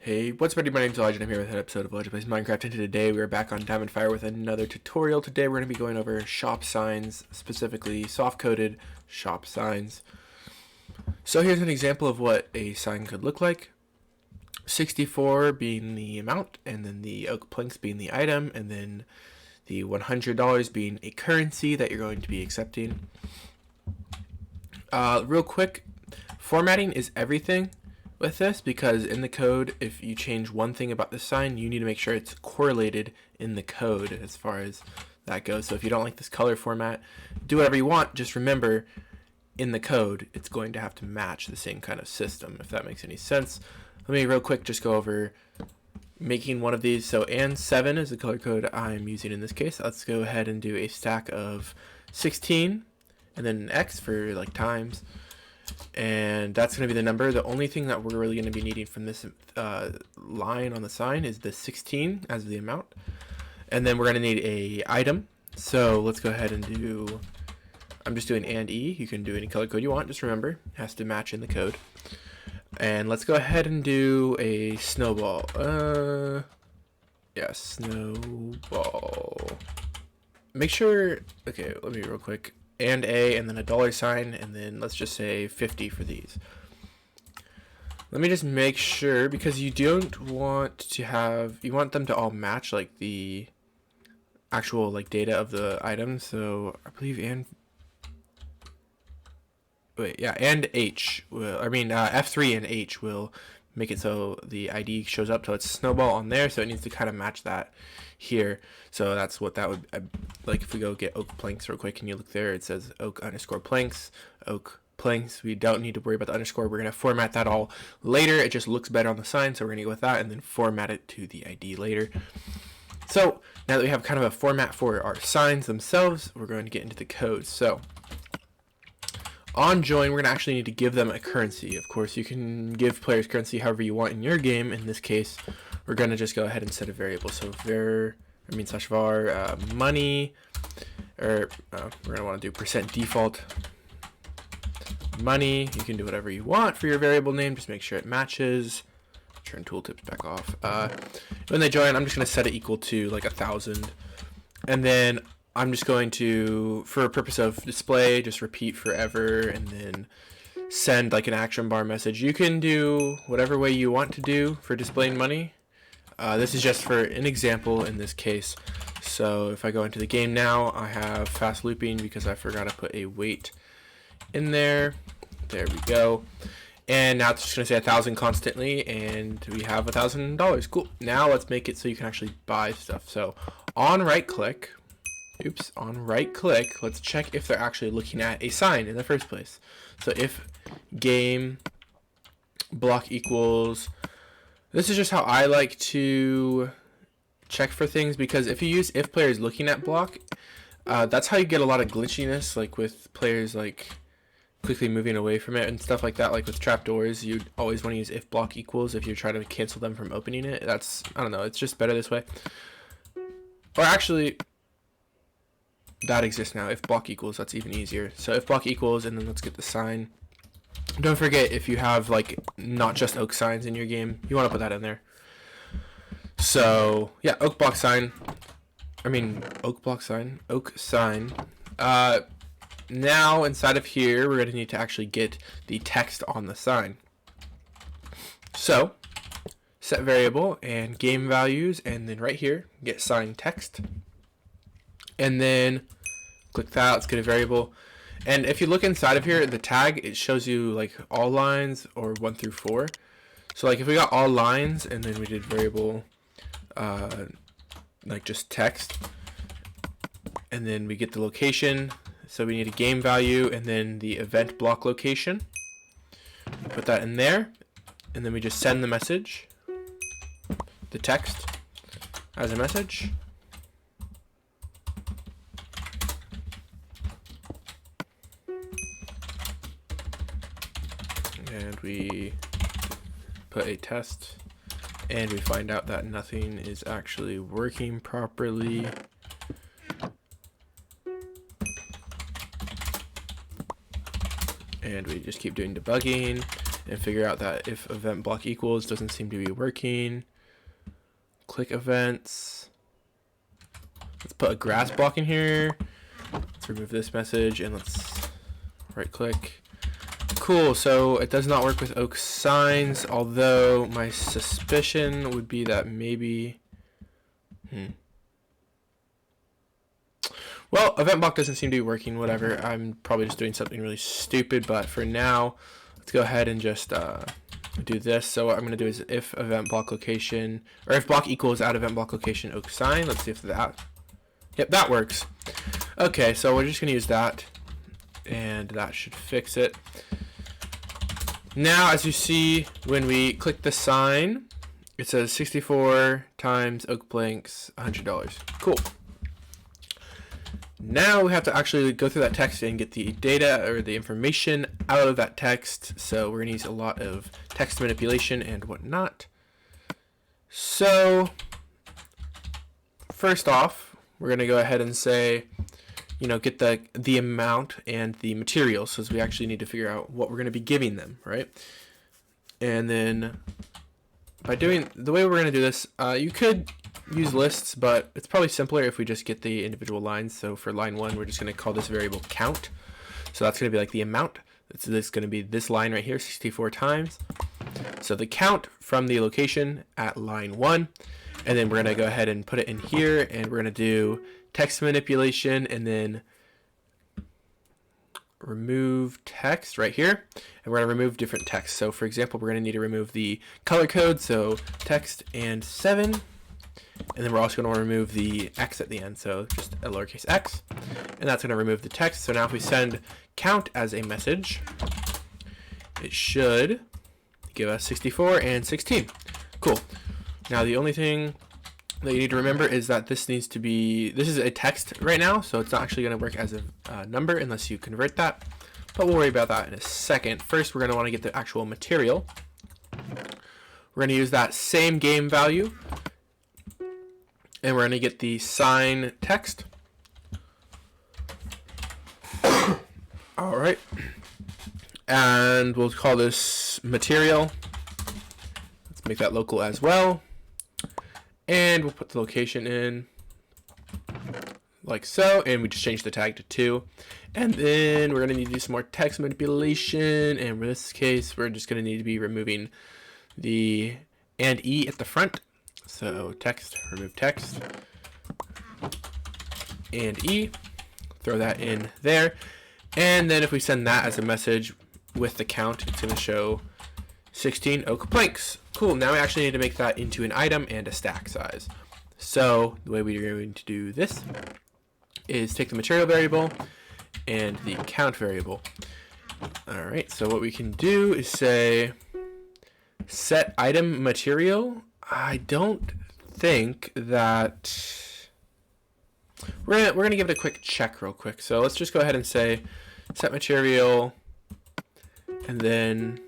Hey, what's up, everybody? My name's Elijah, and I'm here with an episode of Elijah Plays Minecraft, and today we are back on DiamondFire with another tutorial. Today we're going to be going over shop signs, specifically soft-coded shop signs. So here's an example of what a sign could look like. 64 being the amount, and then the oak planks being the item, and then the $100 being a currency that you're going to be accepting. Real quick, formatting is everything with this, because in the code, if you change one thing about the sign, you need to make sure it's correlated in the code as far as that goes. So if you don't like this color format, do whatever you want. Just remember, in the code, it's going to have to match the same kind of system, if that makes any sense. Let me real quick just go over making one of these. So and7 is the color code I'm using in this case. Let's go ahead and do a stack of 16 and then an X for like times. And that's going to be the number. The only thing that we're really going to be needing from this line on the sign is the 16 as the amount. And then we're going to need a item. So let's go ahead and do, I'm just doing and E. You can do any color code you want. Just remember, it has to match in the code. And let's go ahead and do a snowball. Yeah, snowball. Make sure, okay, let me real quick. And a, and then a dollar sign, and then let's just say 50 for these. Let me just make sure, because you don't want to have, you want them to all match like the actual like data of the item. So I believe and H will, F3 and H will make it so the ID shows up. So it's snowball on there, so it needs to kind of match that here. So that's what that would, like if we go get oak planks real quick and you look there, it says oak underscore planks, oak planks. We don't need to worry about the underscore. We're going to format that all later. It just looks better on the sign, so we're going to go with that and then format it to the ID later. So now that we have kind of a format for our signs themselves, we're going to get into the code. So on join, we're going to actually need to give them a currency. Of course, you can give players currency however you want in your game. In this case, we're going to just go ahead and set a variable. So var money, or we're going to want to do %default money. You can do whatever you want for your variable name. Just make sure it matches. Turn tooltips back off. When they join, I'm just going to set it equal to like 1,000. And then I'm just going to, for a purpose of display, just repeat forever and then send like an action bar message. You can do whatever way you want to do for displaying money. This is just for an example in this case. So if I go into the game now, I have fast looping because I forgot to put a wait in there. There we go. And now it's just going to say 1,000 constantly, and we have $1,000. Cool. Now let's make it so you can actually buy stuff. So on right click, let's check if they're actually looking at a sign in the first place. So if game block equals, this is just how I like to check for things, because if you use if player is looking at block, that's how you get a lot of glitchiness, like with players like quickly moving away from it and stuff like that. Like with trapdoors, you'd always want to use if block equals if you're trying to cancel them from opening it. That's, I don't know, it's just better this way. Or actually, that exists now. If block equals, that's even easier. So if block equals, and then let's get the sign. Don't forget, if you have like not just oak signs in your game, you want to put that in there. So yeah, oak sign. Now inside of here, we're going to need to actually get the text on the sign. So set variable and game values, and then right here, get sign text. And then click that, let's get a variable. And if you look inside of here, the tag, it shows you like all lines or 1 through 4. So like if we got all lines and then we did variable, like just text, and then we get the location. So we need a game value and then the event block location. Put that in there, and then we just send the message, the text as a message. And we put a test, and we find out that nothing is actually working properly. And we just keep doing debugging, and figure out that if event block equals doesn't seem to be working. Click events. Let's put a grass block in here. Let's remove this message and let's right click. Cool, so it does not work with oak signs, although my suspicion would be that maybe well, event block doesn't seem to be working, whatever. I'm probably just doing something really stupid, but for now, let's go ahead and just do this. So what I'm going to do is if event block location, or if block equals at event block location oak sign. Let's see if that, yep, that works. Okay, so we're just going to use that, and that should fix it. Now, as you see, when we click the sign, it says 64 times oak planks, $100. Cool. Now we have to actually go through that text and get the data or the information out of that text. So we're going to use a lot of text manipulation and whatnot. So first off, we're going to go ahead and say, get the amount and the materials, because we actually need to figure out what we're going to be giving them, right? And then by doing the way we're going to do this, you could use lists, but it's probably simpler if we just get the individual lines. So for line 1, we're just going to call this variable count. So that's going to be like the amount. It's going to be this line right here, 64 times. So the count from the location at line 1, and then we're going to go ahead and put it in here, and we're going to do text manipulation and then remove text right here, and we're going to remove different text. So for example, we're going to need to remove the color code, so text and 7, and then we're also going to remove the x at the end, so just a lowercase x, and that's going to remove the text. So now if we send count as a message, it should give us 64 and 16. Cool. Now the only thing that you need to remember is that this is a text right now, so it's not actually going to work as a number unless you convert that, but we'll worry about that in a second. First, we're going to want to get the actual material. We're going to use that same game value, and we're going to get the sign text. All right, and we'll call this material. Let's make that local as well. And we'll put the location in like so, and we just change the tag to 2. And then we're going to need to do some more text manipulation, and in this case we're just going to need to be removing the and e at the front. So text, remove text, and e, throw that in there. And then if we send that as a message with the count, it's going to show 16 oak planks. Cool, now we actually need to make that into an item and a stack size. So the way we're going to do this is take the material variable and the count variable. Alright, so what we can do is say set item material. I don't think that we're gonna give it a quick check real quick. So let's just go ahead and say set material, and then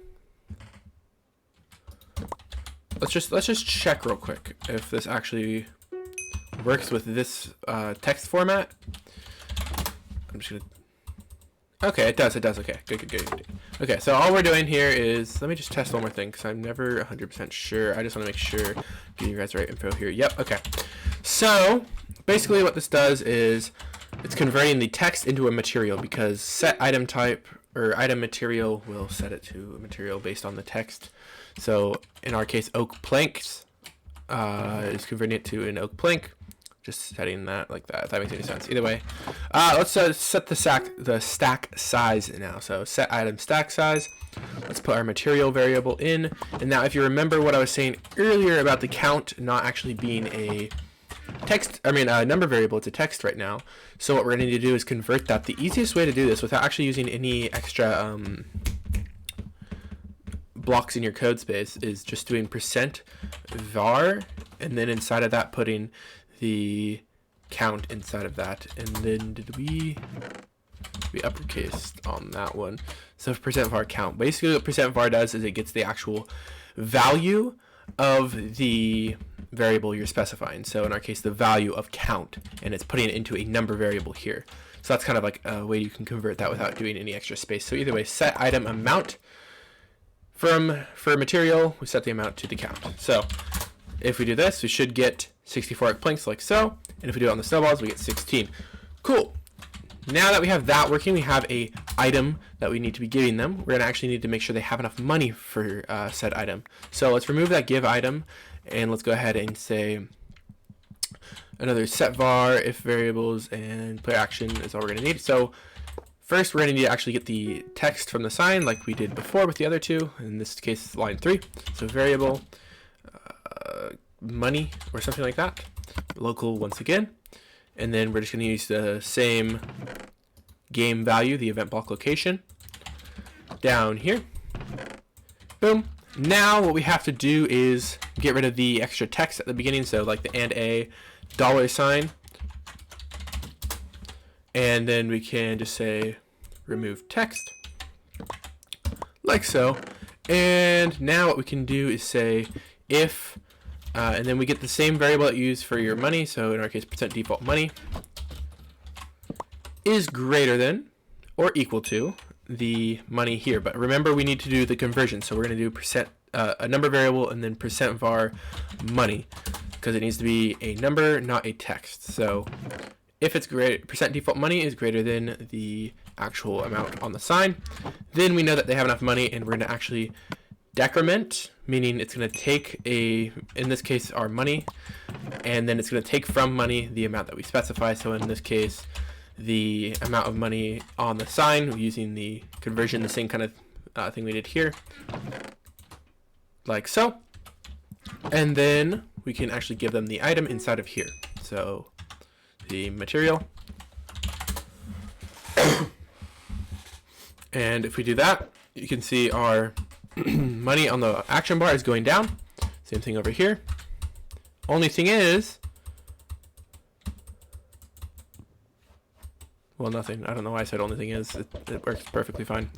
let's just check real quick if this actually works with this text format. I'm just gonna. Okay, it does. Okay, good. Okay, so all we're doing here is, let me just test one more thing because I'm never 100% sure. I just want to make sure getting you guys the right info here. Yep. Okay. So basically, what this does is it's converting the text into a material, because set item type or item material will set it to a material based on the text. So in our case, oak planks is converting it to an oak plank. Just setting that like that, if that makes any sense. Either way, let's set the stack size now. So set item stack size. Let's put our material variable in. And now if you remember what I was saying earlier about the count not actually being a number variable, it's a text right now. So what we're going to need to do is convert that. The easiest way to do this without actually using any extra blocks in your code space is just doing %var, and then inside of that putting the count inside of that. And then did we uppercased on that one? So %var count. Basically what %var does is it gets the actual value of the variable you're specifying. So in our case, the value of count, and it's putting it into a number variable here. So that's kind of like a way you can convert that without doing any extra space. So either way, set item amount For material, we set the amount to the count. So if we do this, we should get 64 arc planks like so. And if we do it on the snowballs, we get 16. Cool. Now that we have that working, we have a item that we need to be giving them. We're gonna actually need to make sure they have enough money for said item. So let's remove that give item, and let's go ahead and say another set var if variables and player action is all we're gonna need. So first, we're going to need to actually get the text from the sign like we did before with the other two. In this case, line 3. So variable money or something like that. Local once again. And then we're just going to use the same game value, the event block location, down here. Boom. Now what we have to do is get rid of the extra text at the beginning. So like the and a $sign. And then we can just say remove text like so. And now what we can do is say if and then we get the same variable that you use for your money. So in our case, %default money is greater than or equal to the money here. But remember, we need to do the conversion. So we're going to do percent a number variable and then %var money, because it needs to be a number, not a text. So if it's greater, %default money is greater than the actual amount on the sign, then we know that they have enough money, and we're going to actually decrement, meaning it's going to take in this case, our money, and then it's going to take from money the amount that we specify. So in this case, the amount of money on the sign using the conversion, the same kind of thing we did here, like so. And then we can actually give them the item inside of here. So the material. And if we do that, you can see our money on the action bar is going down. Same thing over here. Only thing is, well, nothing. I don't know why I said only thing is. It works perfectly fine.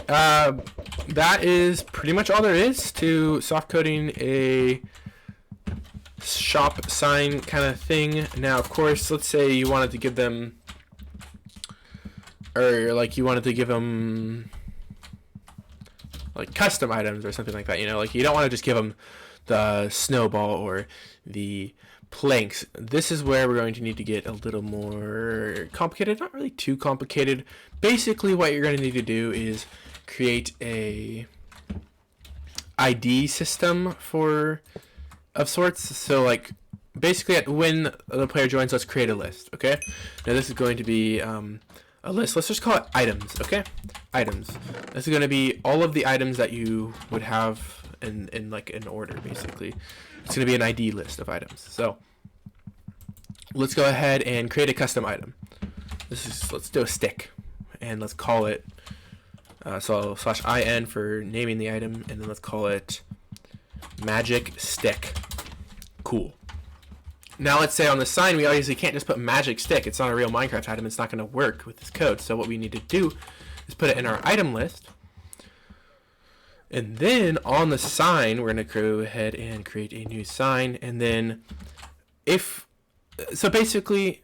That is pretty much all there is to soft coding a shop sign kind of thing. Now, of course, let's say you wanted to give them, or like you wanted to give them like custom items or something like that, you know, like you don't want to just give them the snowball or the planks. This is where we're going to need to get a little more complicated, not really too complicated. Basically what you're going to need to do is create a ID system of sorts. So like basically when the player joins, let's create a list. Okay, now this is going to be a list. Let's just call it items. Okay, items. This is going to be all of the items that you would have in like an order. Basically, it's going to be an ID list of items. So let's go ahead and create a custom item. Let's do a stick, and let's call it so /in for naming the item, and then let's call it magic stick. Cool. Now let's say on the sign, we obviously can't just put magic stick. It's not a real Minecraft item. It's not going to work with this code. So what we need to do is put it in our item list. And then on the sign, we're going to go ahead and create a new sign. And then so basically,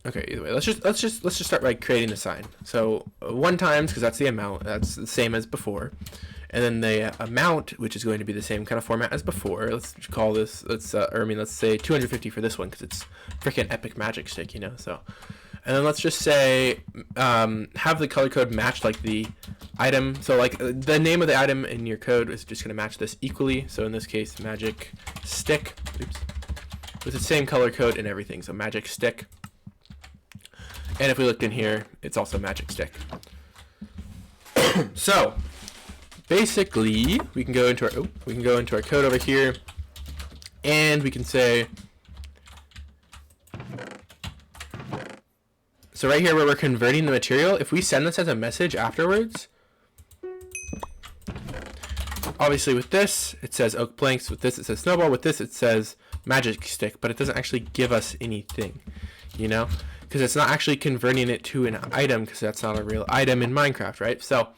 okay, either way, let's just start by creating the sign. So 1 times, because that's the amount, that's the same as before. And then the amount, which is going to be the same kind of format as before. Let's call this, let's say 250 for this one, because it's freaking epic magic stick, you know. So, and then let's just say have the color code match like the item. So like the name of the item in your code is just going to match this equally. So in this case, magic stick, with the same color code and everything. So magic stick. And if we looked in here, it's also magic stick. So basically, we can go into our code over here, and we can say, so right here where we're converting the material, if we send this as a message afterwards, obviously with this it says oak planks, with this it says snowball, with this it says magic stick, but it doesn't actually give us anything, you know, because it's not actually converting it to an item, because that's not a real item in Minecraft, right? So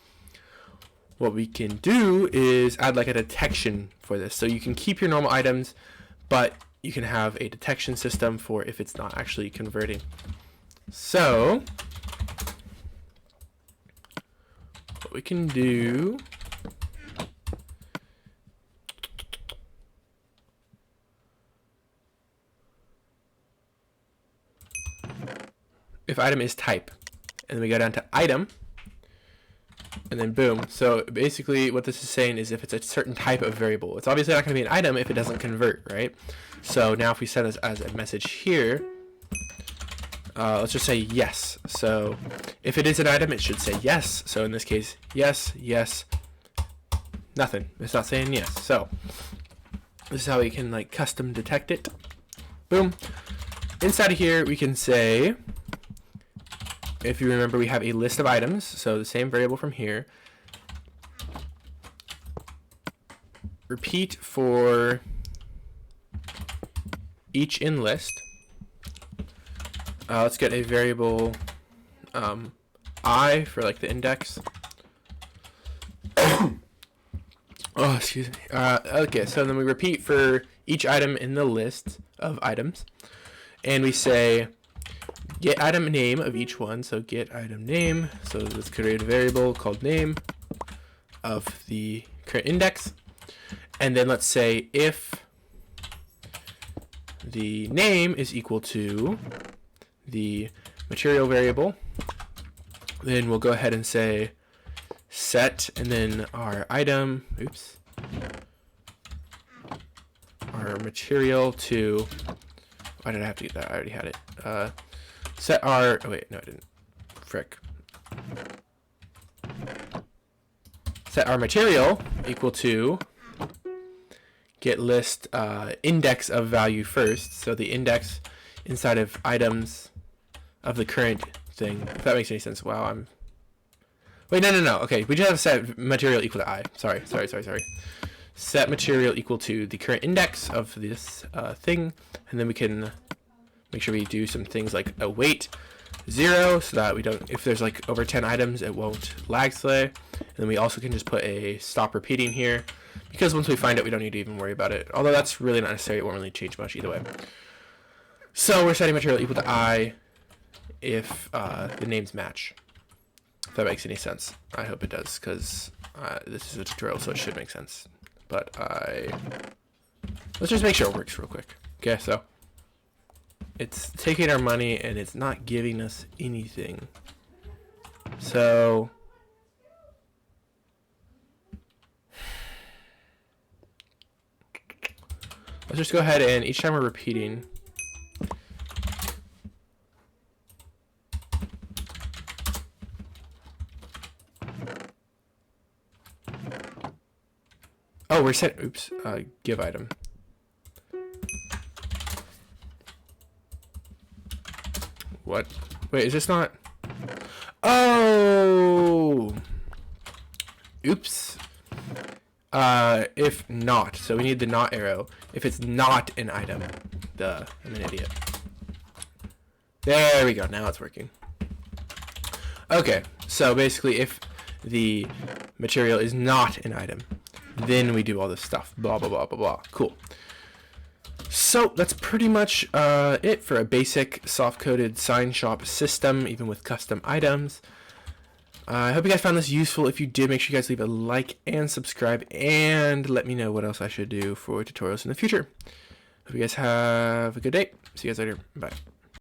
what we can do is add like a detection for this. So you can keep your normal items, but you can have a detection system for if it's not actually converting. So what we can do if item is type, and then we go down to item, and then boom. So basically what this is saying is if it's a certain type of variable, it's obviously not going to be an item if it doesn't convert, right? So now if we set this as a message here, let's just say yes. So if it is an item, it should say yes. So in this case, yes, yes, nothing. It's not saying yes. So this is how we can like custom detect it. Boom. Inside of here, we can say, if you remember, we have a list of items. So the same variable from here. Repeat for each in list. Let's get a variable I for like the index. Oh, excuse me. Okay, so then we repeat for each item in the list of items, and we say get item name of each one. So get item name. So let's create a variable called name of the current index, and then let's say if the name is equal to the material variable, then we'll go ahead and say set, and then our item, our material to, why did I have to get that? I already had it. Set our, oh wait, no I didn't, frick. Set our material equal to get list index of value first, so the index inside of items of the current thing, if that makes any sense. Wow, wait, no. Okay, we just have to set material equal to I. Sorry. Set material equal to the current index of this thing, and then we can make sure we do some things like await 0, so that we don't, if there's like over 10 items, it won't lag delay. And then we also can just put a stop repeating here, because once we find it, we don't need to even worry about it. Although that's really not necessary, it won't really change much either way. So we're setting material equal to I if the names match. If that makes any sense. I hope it does, because this is a tutorial, so it should make sense. But let's just make sure it works real quick. Okay, so it's taking our money and it's not giving us anything. So let's just go ahead and each time we're repeating, oh, we're set, give item. What? Wait, is this not? Oh! Oops. If not, so we need the not arrow. If it's not an item, I'm an idiot. There we go, now it's working. Okay, so basically if the material is not an item, then we do all this stuff, blah, blah, blah, blah, blah. Cool. So that's pretty much it for a basic soft-coded sign shop system, even with custom items. I hope you guys found this useful. If you did, make sure you guys leave a like and subscribe, and let me know what else I should do for tutorials in the future. Hope you guys have a good day. See you guys later. Bye.